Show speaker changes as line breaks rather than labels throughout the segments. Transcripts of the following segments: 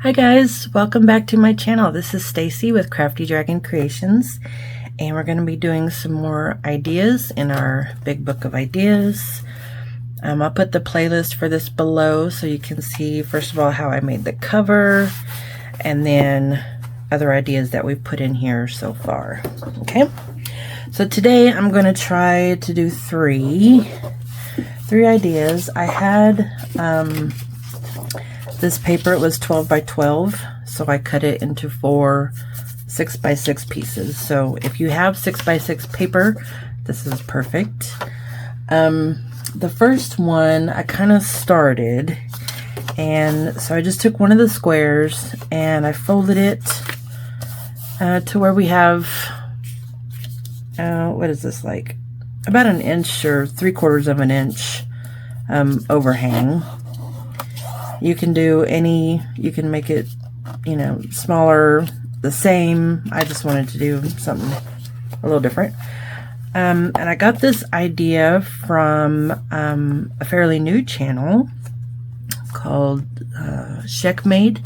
Hi guys, welcome back to my channel. This is Stacy with Crafty Dragon Creations, and we're going to be doing some more ideas in our big book of ideas. I'll put the playlist for this below so you can see first of all how I made the cover and then other ideas that we've put in here so far. Okay, so today I'm going to try to do three ideas. I had this paper, it was 12 by 12, so I cut it into 4 6 by 6 pieces. So if you have 6 by 6 paper, this is perfect. The first one I kind of started, and so I just took one of the squares and I folded it to where we have what is this, like about an inch or 3/4 of an inch overhang. You can do any, you can make it, you know, smaller, the same. I just wanted to do something a little different. And I got this idea from a fairly new channel called Checkmate,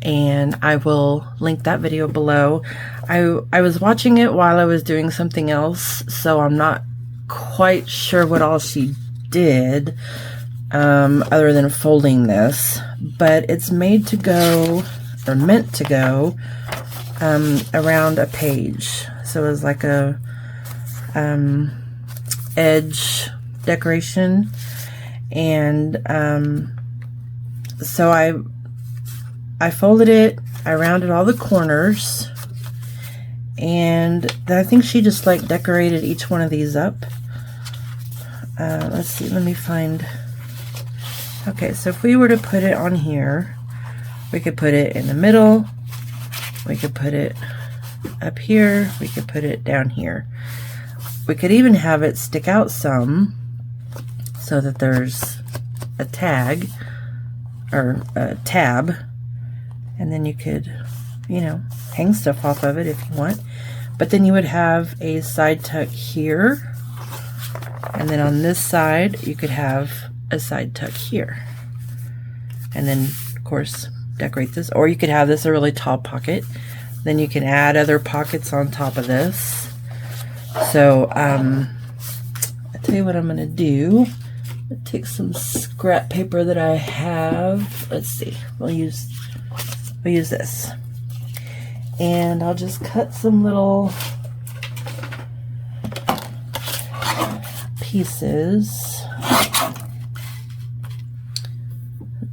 and I will link that video below. I was watching it while I was doing something else, so I'm not quite sure what all she did. Other than folding this, but it's made to go, or meant to go, around a page. So it's like a edge decoration, and so I folded it, I rounded all the corners, and then I think she just like decorated each one of these up. Let's see, let me find. Okay, so if we were to put it on here, we could put it in the middle, we could put it up here, we could put it down here. We could even have it stick out some so that there's a tag or a tab, and then you could, you know, hang stuff off of it if you want. But then you would have a side tuck here, and then on this side you could have a side tuck here, and then of course decorate this, or you could have this a really tall pocket, then you can add other pockets on top of this. So I'll tell you what I'm gonna do. I'll take some scrap paper that I have. Let's see, we'll use this, and I'll just cut some little pieces.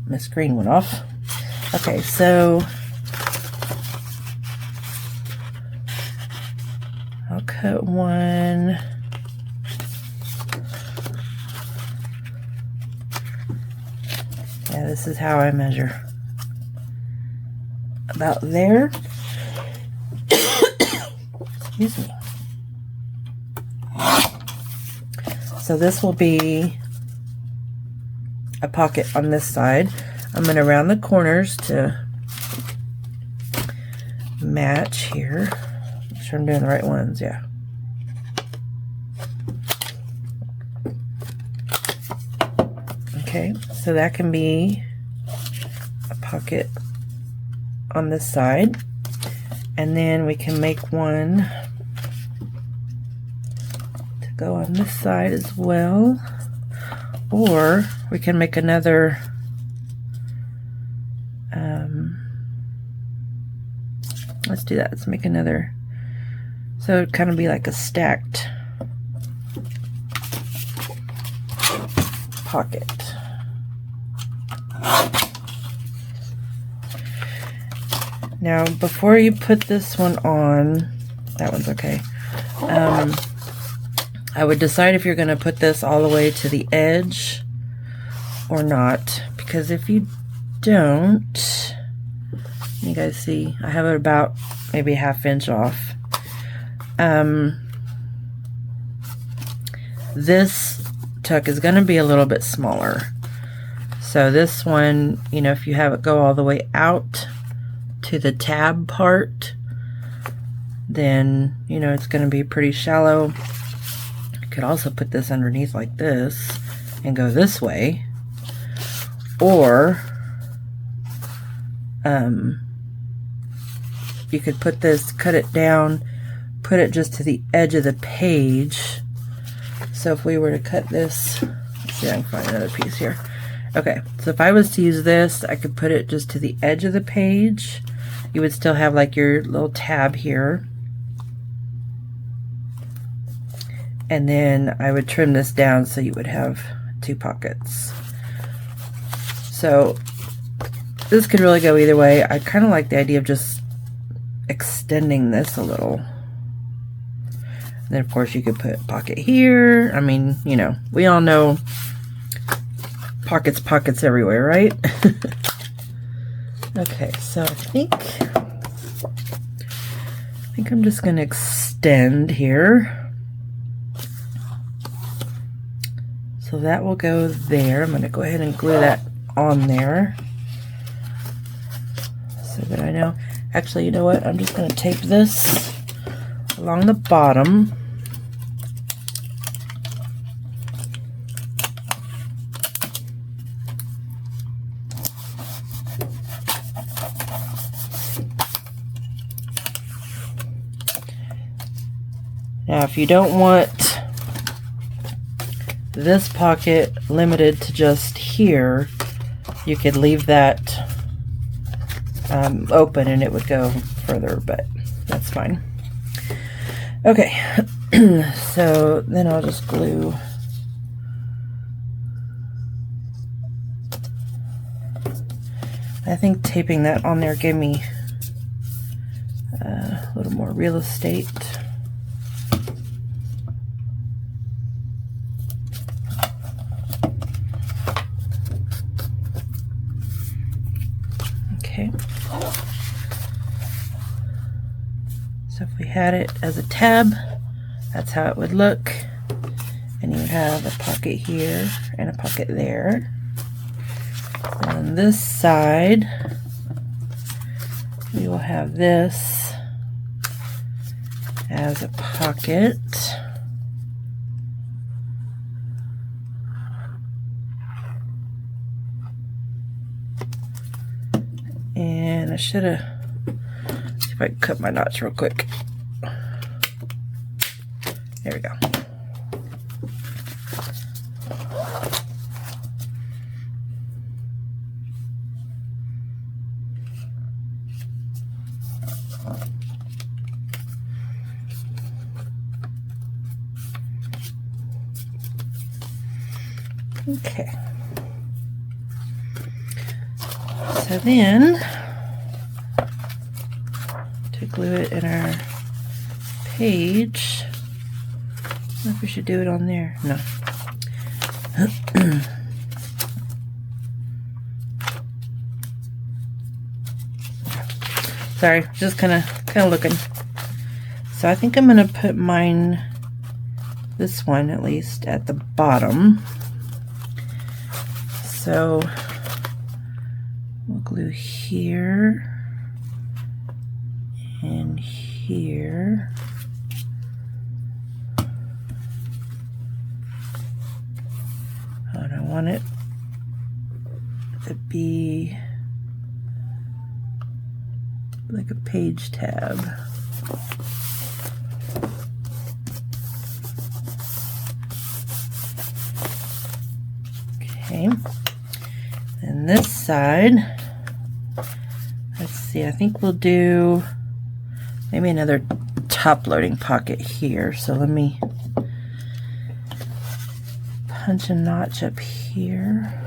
My screen went off. Okay, so I'll cut one. Yeah, this is how I measure. About there. Excuse me. So this will be a pocket on this side. I'm going to round the corners to match here. Make sure I'm doing the right ones, yeah. Okay, so that can be a pocket on this side, and then we can make one to go on this side as well, or we can make another let's do that. Let's make another, so it'd kind of be like a stacked pocket. Now before you put this one on, that one's okay, I would decide if you're going to put this all the way to the edge or not, because if you don't, you guys see I have it about maybe 1/2 inch off. This tuck is going to be a little bit smaller, so this one, you know, if you have it go all the way out to the tab part, then you know it's going to be pretty shallow. You could also put this underneath like this and go this way, or you could put this, cut it down, put it just to the edge of the page. So if we were to cut this, let's see if I can find another piece here. Okay, so if I was to use this, I could put it just to the edge of the page. You would still have like your little tab here. And then I would trim this down so you would have 2 pockets. So this could really go either way. I kind of like the idea of just extending this a little. And then of course you could put a pocket here. I mean, you know, we all know pockets everywhere, right? Okay, so I think I'm just going to extend here. So that will go there. I'm going to go ahead and glue that on there so that I know. Actually, you know what? I'm just going to tape this along the bottom. Now, if you don't want this pocket limited to just here, you could leave that open and it would go further, but that's fine. Okay, so then I'll just glue I think taping that on there gave me a little more real estate. Okay. So if we had it as a tab, that's how it would look. And you would have a pocket here and a pocket there. On this side, we will have this as a pocket. And I should have, see if I can cut my knots real quick. There we go. Okay. So then, to glue it in our page, I don't know if we should do it on there. No. Sorry, just kind of looking. So I think I'm going to put mine, this one at least, at the bottom. So we'll glue here and here. And I want it to be like a page tab. Okay. And this side, let's see, I think we'll do maybe another top loading pocket here. So let me punch a notch up here.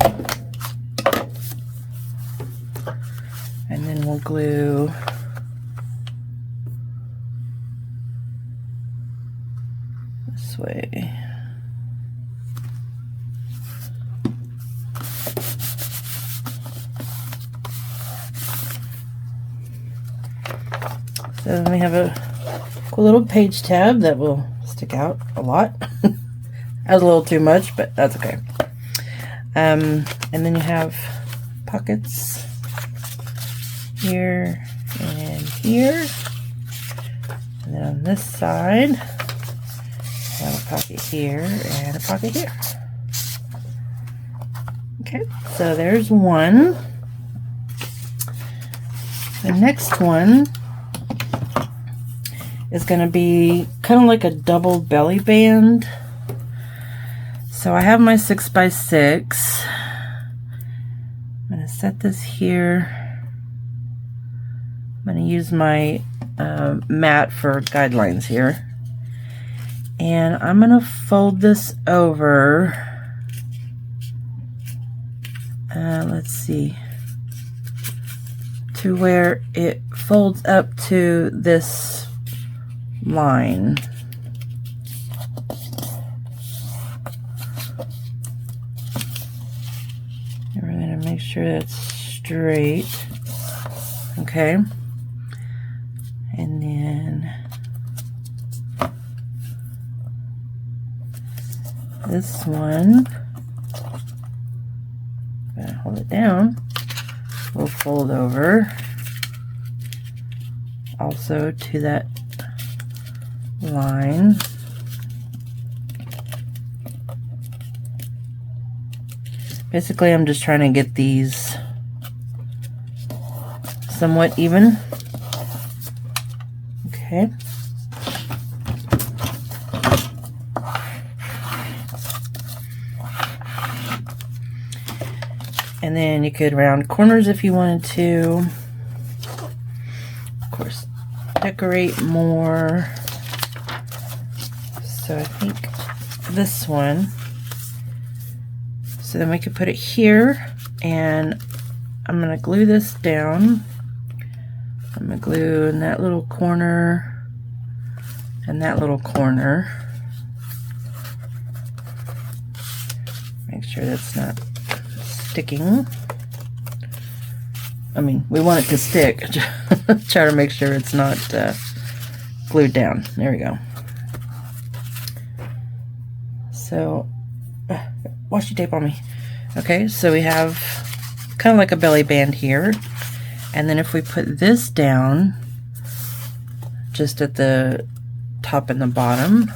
And then we'll glue this way. So then we have a cool little page tab that will stick out a lot. That's a little too much, but that's okay. And then you have pockets here and here. And then on this side, I have a pocket here and a pocket here. Okay, so there's one. The next one is going to be kind of like a double belly band. So I have my 6x6. I'm going to set this here. I'm going to use my mat for guidelines here. And I'm going to fold this over. Let's see. To where it folds up to this line. And we're going to make sure that's straight. Okay. And then this one, I'm going to hold it down. We'll fold over also to that line. Basically, I'm just trying to get these somewhat even. Okay. And then you could round corners if you wanted to. Of course, decorate more. So I think this one. So then we could put it here, and I'm going to glue this down. I'm going to glue in that little corner and that little corner. Make sure that's not sticking. I mean, we want it to stick. Try to make sure it's not glued down. There we go. So, washi tape on me. Okay, so we have kind of like a belly band here. And then if we put this down, just at the top and the bottom,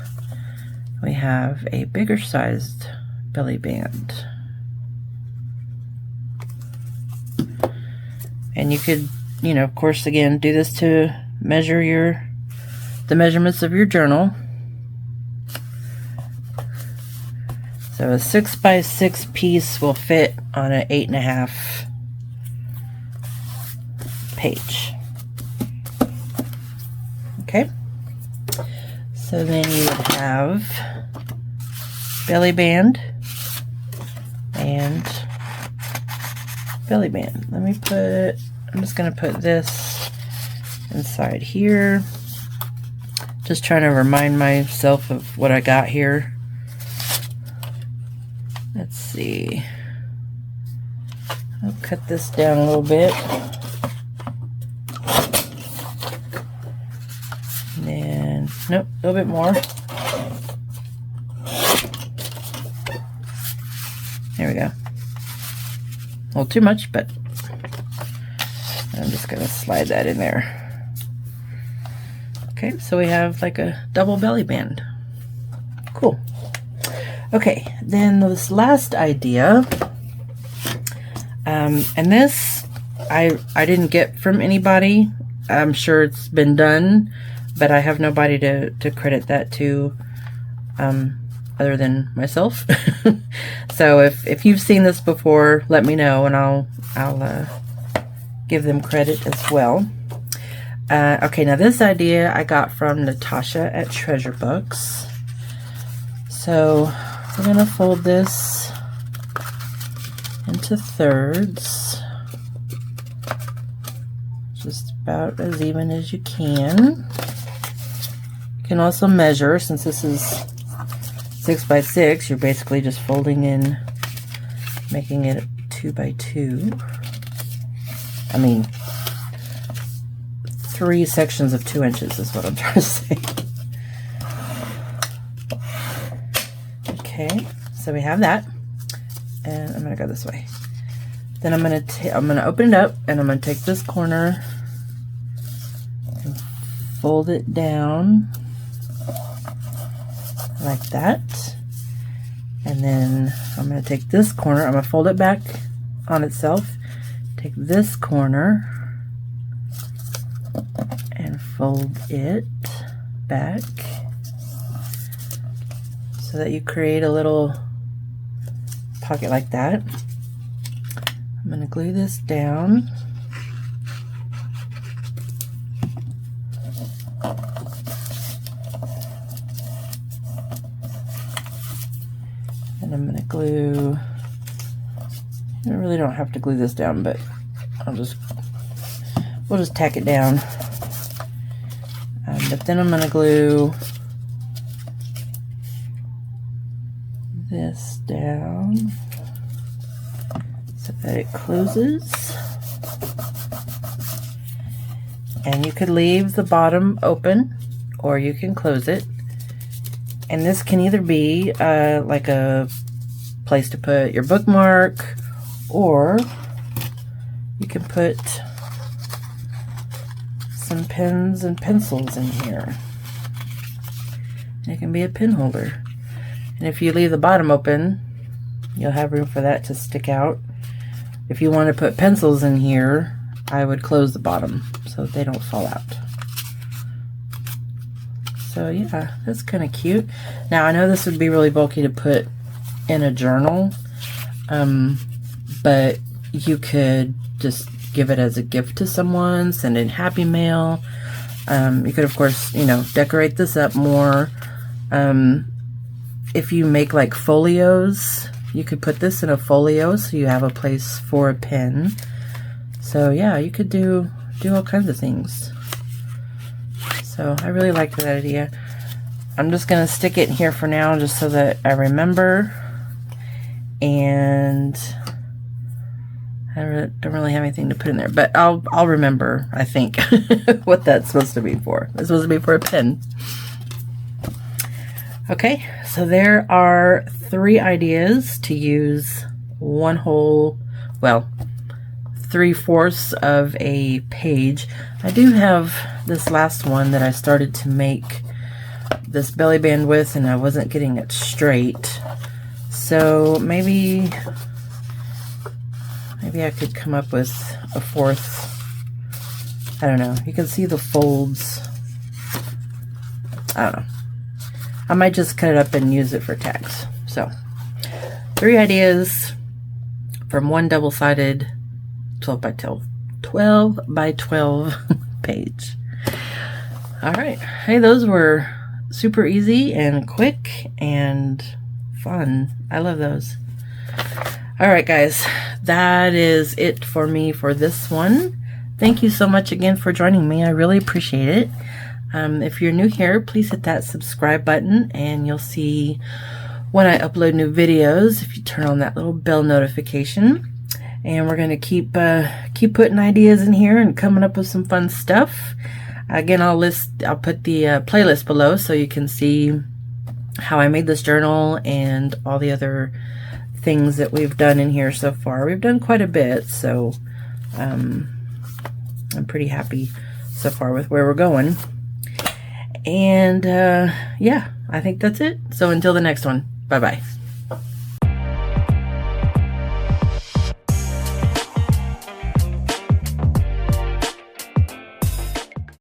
we have a bigger sized belly band. And you could, you know, of course, again, do this to measure the measurements of your journal. So a 6x6 piece will fit on an 8.5 page. Okay. So then you would have belly band and belly band. I'm just going to put this inside here. Just trying to remind myself of what I got here. Let's see. I'll cut this down a little bit. And then, nope, a little bit more. There we go. A little too much, but I'm just going to slide that in there. Okay, so we have like a double belly band. Cool. Okay, then this last idea, and this I didn't get from anybody. I'm sure it's been done, but I have nobody to credit that to other than myself. So if you've seen this before, let me know, and I'll give them credit as well. Okay, now this idea I got from Natasha at Treasure Books. So we're going to fold this into thirds, just about as even as you can. You can also measure, since this is 6x6, you're basically just folding in, making it 2x2. I mean, 3 sections of 2 inches is what I'm trying to say. Okay, so we have that, and I'm gonna go this way. Then I'm gonna open it up, and I'm gonna take this corner and fold it down like that. And then I'm gonna take this corner, I'm gonna fold it back on itself, take this corner, fold it back so that you create a little pocket like that. I'm going to glue this down. And I'm going to glue, I really don't have to glue this down, but we'll just tack it down. But then I'm going to glue this down so that it closes. And you could leave the bottom open or you can close it. And this can either be like a place to put your bookmark, or you can put some pens and pencils in here. And it can be a pen holder. And if you leave the bottom open, you'll have room for that to stick out. If you want to put pencils in here, I would close the bottom so they don't fall out. So yeah, that's kind of cute. Now I know this would be really bulky to put in a journal, but you could just give it as a gift to someone, send in Happy Mail. You could of course, you know, decorate this up more. If you make like folios, you could put this in a folio so you have a place for a pen. So yeah, you could do all kinds of things. So I really like that idea. I'm just going to stick it in here for now just so that I remember. And I don't really have anything to put in there, but I'll remember, I think, what that's supposed to be for. It's supposed to be for a pen. Okay, so there are 3 ideas to use one whole, well, 3/4 of a page. I do have this last one that I started to make this belly band with, and I wasn't getting it straight. So maybe I could come up with a 4th. I don't know. You can see the folds. I don't know. I might just cut it up and use it for tags. So 3 ideas from one double-sided 12 by 12 page. All right. Hey, those were super easy and quick and fun. I love those. All right, guys, that is it for me for this one. Thank you so much again for joining me. I really appreciate it. If you're new here, please hit that subscribe button and you'll see when I upload new videos if you turn on that little bell notification. And we're going to keep putting ideas in here and coming up with some fun stuff. Again, I'll put the playlist below so you can see how I made this journal and all the other things that we've done in here so far. We've done quite a bit, so I'm pretty happy so far with where we're going. And yeah, I think that's it. So until the next one, bye-bye.